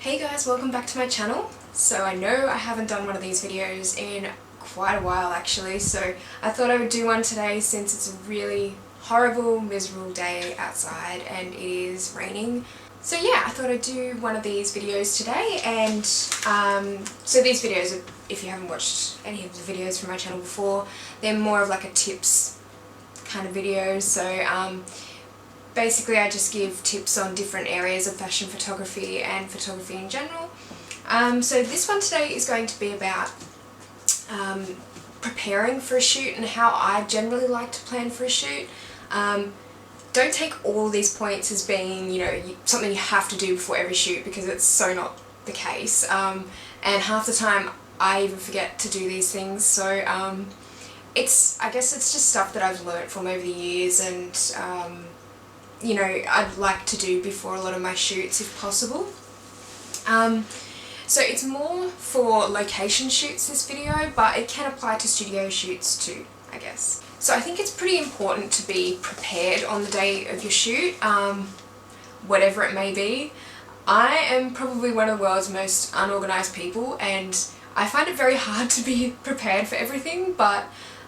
Hey guys, welcome back to my channel. So I know I haven't done one of these videos in quite a while actually, so I thought I would do one today since it's a really horrible, miserable day outside and it is raining. So yeah, I thought I'd do one of these videos today, and so these videos, if you haven't watched any of the videos from my channel before, they're more of like a tips kind of video. So basically I just give tips on different areas of fashion photography and photography in general. So this one today is going to be about preparing for a shoot and how I generally like to plan for a shoot. Don't take all these points as being, you know, something you have to do before every shoot, because it's so not the case. And half the time I even forget to do these things. So I guess it's just stuff that I've learnt from over the years, and you know, I'd like to do before a lot of my shoots if possible. So it's more for location shoots, this video, but it can apply to studio shoots too, I guess. So I think it's pretty important to be prepared on the day of your shoot, whatever it may be. I am probably one of the world's most unorganised people, and I find it very hard to be prepared for everything, but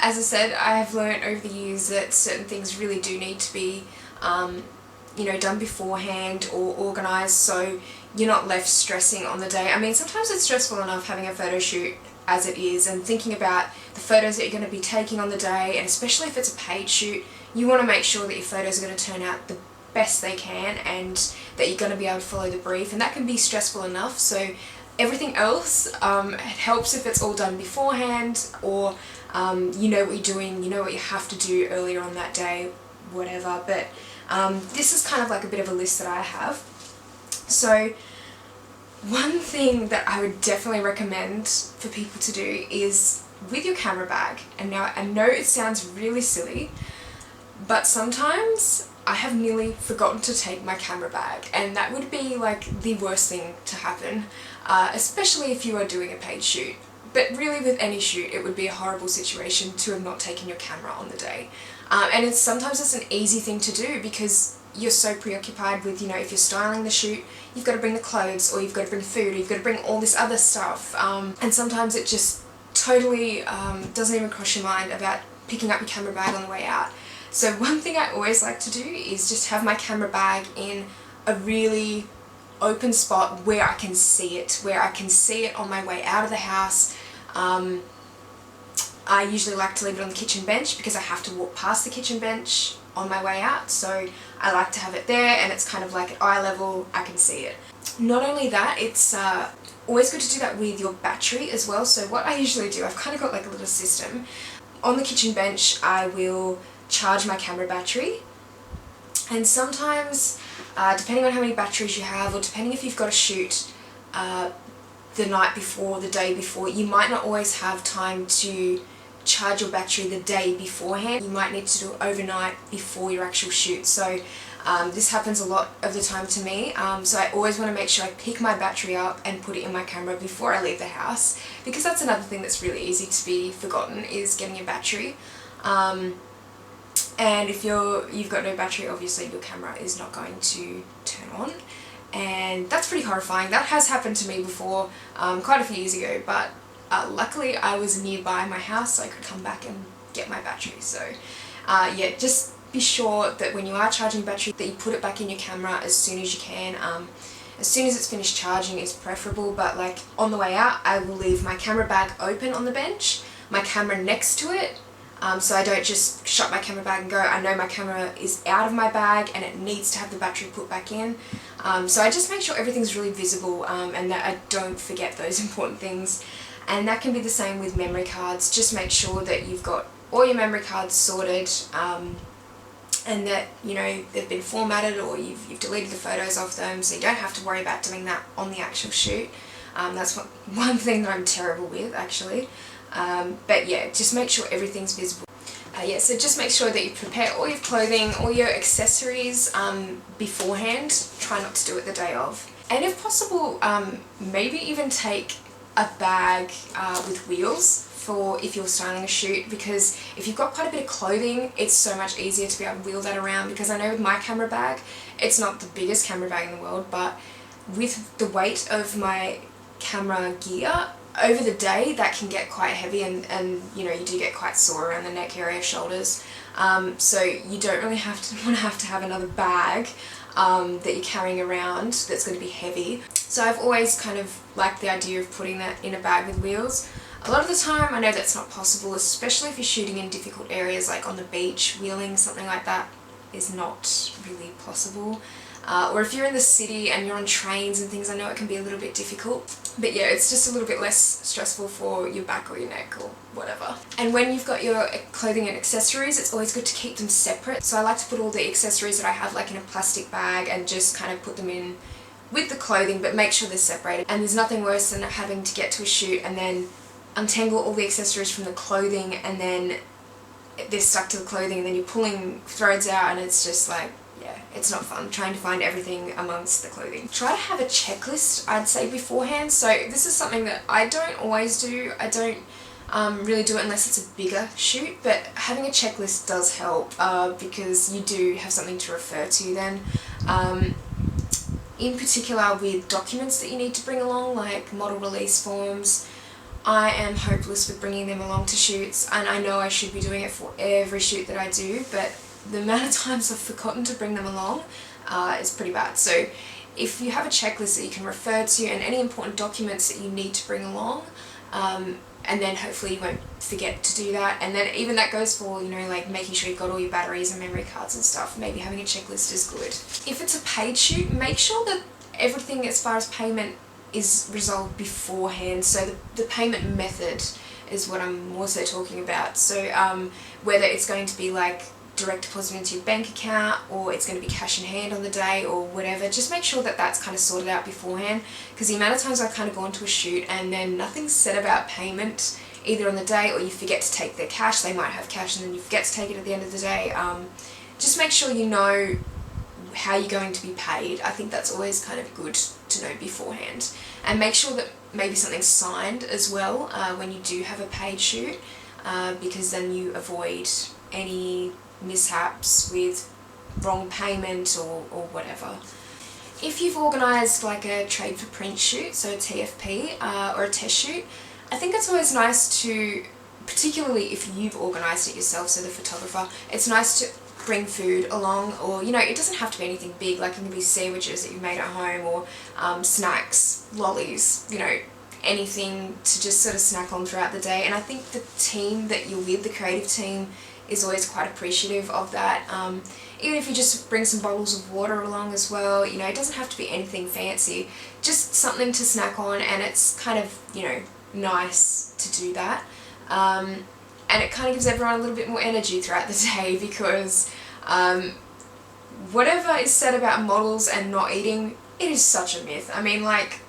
as I said, I have learnt over the years that certain things really do need to be you know, done beforehand or organised, so you're not left stressing on the day. I mean, sometimes it's stressful enough having a photo shoot as it is, and thinking about the photos that you're going to be taking on the day, and especially if it's a paid shoot, you want to make sure that your photos are going to turn out the best they can and that you're going to be able to follow the brief, and that can be stressful enough. So everything else, it helps if it's all done beforehand, or you know what you're doing, you know what you have to do earlier on that day, whatever. But this is kind of like a bit of a list that I have. So one thing that I would definitely recommend for people to do is with your camera bag, and now I know it sounds really silly, but sometimes I have nearly forgotten to take my camera bag, and that would be like the worst thing to happen, especially if you are doing a paid shoot. But really with any shoot, it would be a horrible situation to have not taken your camera on the day. And sometimes it's an easy thing to do because you're so preoccupied with, you know, if you're styling the shoot, you've got to bring the clothes, or you've got to bring food, or you've got to bring all this other stuff. And sometimes it just totally doesn't even cross your mind about picking up your camera bag on the way out. So one thing I always like to do is just have my camera bag in a really open spot where I can see it, on my way out of the house. I usually like to leave it on the kitchen bench because I have to walk past the kitchen bench on my way out, so I like to have it there, and it's kind of like at eye level, I can see it. Not only that, it's always good to do that with your battery as well. So what I usually do, I've kind of got like a little system. On the kitchen bench I will charge my camera battery, and sometimes depending on how many batteries you have, or depending if you've got a shoot the night before, the day before, you might not always have time to charge your battery the day beforehand. You might need to do it overnight before your actual shoot. So this happens a lot of the time to me, so I always want to make sure I pick my battery up and put it in my camera before I leave the house, because that's another thing that's really easy to be forgotten, is getting your battery. And if you've got no battery, obviously your camera is not going to turn on, and that's pretty horrifying. That has happened to me before, quite a few years ago, but luckily I was nearby my house, so I could come back and get my battery. So yeah, just be sure that when you are charging your battery that you put it back in your camera as soon as you can. As soon as it's finished charging is preferable, but like on the way out I will leave my camera bag open on the bench, my camera next to it, so I don't just shut my camera bag and go. I know my camera is out of my bag and it needs to have the battery put back in. So I just make sure everything's really visible, and that I don't forget those important things. And that can be the same with memory cards. Just make sure that you've got all your memory cards sorted, and that, you know, they've been formatted, or you've deleted the photos of them, so you don't have to worry about doing that on the actual shoot. That's one thing that I'm terrible with, actually. But yeah, just make sure everything's visible. Yeah, so just make sure that you prepare all your clothing, all your accessories beforehand. Try not to do it the day of. And if possible, maybe even take a bag with wheels for if you're styling a shoot, because if you've got quite a bit of clothing, it's so much easier to be able to wheel that around. Because I know with my camera bag, it's not the biggest camera bag in the world, but with the weight of my camera gear, over the day that can get quite heavy, and you know, you do get quite sore around the neck area, shoulders. So you don't really want to have another bag that you're carrying around that's going to be heavy. So I've always kind of liked the idea of putting that in a bag with wheels. A lot of the time I know that's not possible, especially if you're shooting in difficult areas like on the beach. Wheeling something like that is not really possible. Or if you're in the city and you're on trains and things, I know it can be a little bit difficult. But yeah, it's just a little bit less stressful for your back or your neck or whatever. And when you've got your clothing and accessories, it's always good to keep them separate. So I like to put all the accessories that I have like in a plastic bag and just kind of put them in with the clothing, but make sure they're separated. And there's nothing worse than having to get to a shoot and then untangle all the accessories from the clothing, and then they're stuck to the clothing, and then you're pulling threads out, and it's just like, yeah, it's not fun trying to find everything amongst the clothing. Try to have a checklist, I'd say, beforehand. So this is something that I don't always do. I don't really do it unless it's a bigger shoot, but having a checklist does help because you do have something to refer to then. In particular with documents that you need to bring along, like model release forms, I am hopeless with bringing them along to shoots, and I know I should be doing it for every shoot that I do, but the amount of times I've forgotten to bring them along is pretty bad. So if you have a checklist that you can refer to and any important documents that you need to bring along, and then hopefully you won't forget to do that. And then even that goes for, you know, like making sure you've got all your batteries and memory cards and stuff. Maybe having a checklist is good. If it's a paid shoot, make sure that everything as far as payment is resolved beforehand. So the payment method is what I'm also talking about. So whether it's going to be like direct deposit into your bank account, or it's going to be cash in hand on the day, or whatever, just make sure that that's kind of sorted out beforehand, because the amount of times I've kind of gone to a shoot and then nothing's said about payment either on the day, or you forget to take their cash. They might have cash and then you forget to take it at the end of the day. Just make sure you know how you're going to be paid. I think that's always kind of good to know beforehand, and make sure that maybe something's signed as well when you do have a paid shoot, because then you avoid any mishaps with wrong payment or whatever. If you've organised like a trade for print shoot, so a TFP or a test shoot, I think it's always nice to, particularly if you've organised it yourself, so the photographer, it's nice to bring food along, or, you know, it doesn't have to be anything big, like it can be sandwiches that you've made at home, or snacks, lollies, you know, anything to just sort of snack on throughout the day. And I think the team that you're with, the creative team, is always quite appreciative of that. Even if you just bring some bottles of water along as well, you know, it doesn't have to be anything fancy, just something to snack on, and it's kind of, you know, nice to do that. And it kind of gives everyone a little bit more energy throughout the day, because whatever is said about models and not eating, it is such a myth. I mean, like,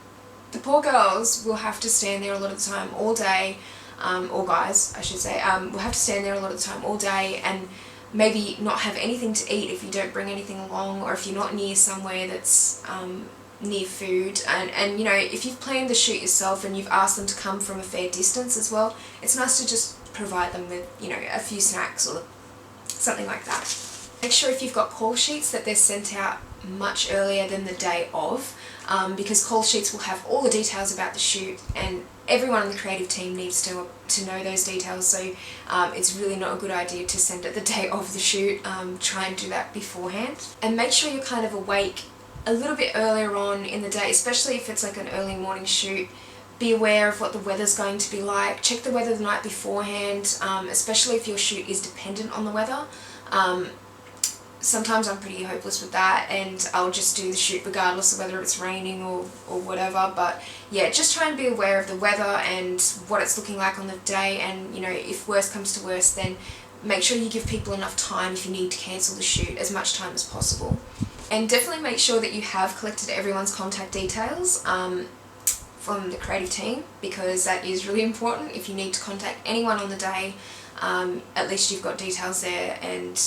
the poor girls will have to stand there a lot of the time all day, or guys, I should say, will have to stand there a lot of the time all day and maybe not have anything to eat if you don't bring anything along, or if you're not near somewhere that's near food. And you know, if you've planned the shoot yourself and you've asked them to come from a fair distance as well, it's nice to just provide them with, you know, a few snacks or something like that. Make sure if you've got call sheets that they're sent out much earlier than the day of, because call sheets will have all the details about the shoot, and everyone on the creative team needs to know those details. So it's really not a good idea to send it the day of the shoot. Try and do that beforehand, and make sure you're kind of awake a little bit earlier on in the day, especially if it's like an early morning shoot. Be aware of what the weather's going to be like. Check the weather the night beforehand, especially if your shoot is dependent on the weather. Sometimes I'm pretty hopeless with that, and I'll just do the shoot regardless of whether it's raining or whatever. But yeah, just try and be aware of the weather and what it's looking like on the day, and, you know, if worst comes to worst, then make sure you give people enough time if you need to cancel the shoot, as much time as possible. And definitely make sure that you have collected everyone's contact details from the creative team, because that is really important. If you need to contact anyone on the day, at least you've got details there and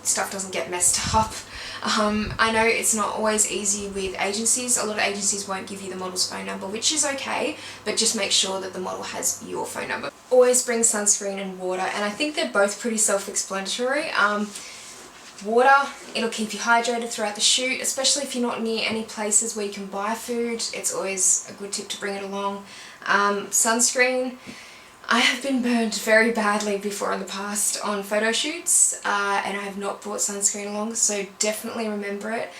stuff doesn't get messed up. I know it's not always easy with agencies. A lot of agencies won't give you the model's phone number, which is okay, but just make sure that the model has your phone number. Always bring sunscreen and water, and I think they're both pretty self-explanatory. water. It'll keep you hydrated throughout the shoot, especially if you're not near any places where you can buy food. It's always a good tip to bring it along. Sunscreen. I have been burned very badly before in the past on photo shoots, and I have not brought sunscreen along, so definitely remember it,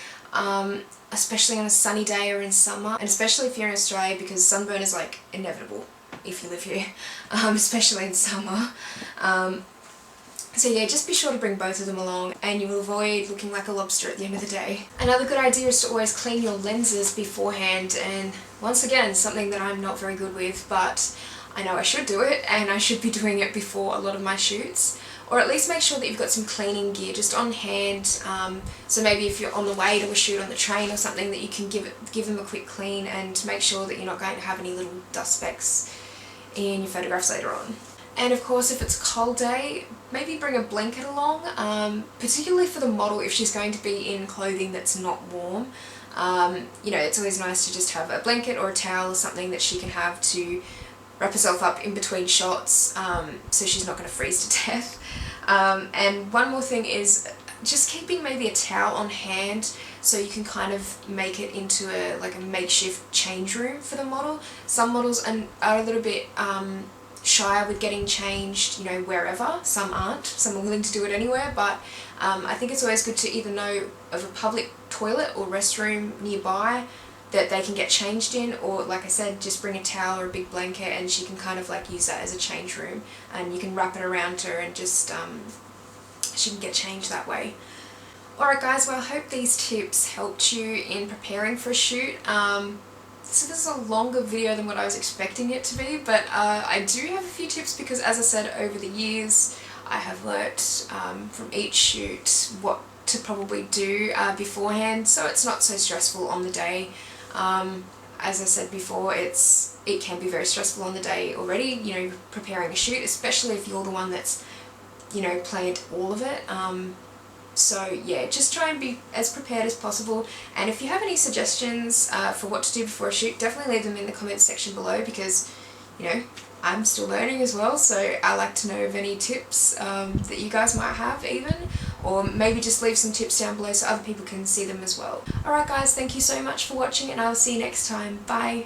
especially on a sunny day or in summer, and especially if you're in Australia, because sunburn is like inevitable if you live here, especially in summer. So yeah, just be sure to bring both of them along and you will avoid looking like a lobster at the end of the day. Another good idea is to always clean your lenses beforehand, and once again, something that I'm not very good with, but I know I should do it, and I should be doing it before a lot of my shoots. Or at least make sure that you've got some cleaning gear just on hand, so maybe if you're on the way to a shoot on the train or something, that you can give them a quick clean and make sure that you're not going to have any little dust specks in your photographs later on. And of course, if it's a cold day, maybe bring a blanket along, particularly for the model if she's going to be in clothing that's not warm. You know, it's always nice to just have a blanket or a towel or something that she can have to wrap herself up in between shots, so she's not going to freeze to death. And one more thing is just keeping maybe a towel on hand so you can kind of make it into a makeshift change room for the model. Some models are a little bit shy with getting changed, you know, wherever. Some aren't. Some are willing to do it anywhere, but I think it's always good to either know of a public toilet or restroom nearby that they can get changed in, or like I said, just bring a towel or a big blanket and she can kind of like use that as a change room, and you can wrap it around her and just she can get changed that way. Alright guys, well I hope these tips helped you in preparing for a shoot. So this is a longer video than what I was expecting it to be, but I do have a few tips because, as I said, over the years I have learnt from each shoot what to probably do beforehand, so it's not so stressful on the day. As I said before, it can be very stressful on the day already, you know, preparing a shoot, especially if you're the one that's, you know, planned all of it. So yeah, just try and be as prepared as possible, and if you have any suggestions for what to do before a shoot, definitely leave them in the comments section below, because, you know, I'm still learning as well, so I like to know of any tips that you guys might have even, or maybe just leave some tips down below so other people can see them as well. Alright guys, thank you so much for watching, and I'll see you next time. Bye!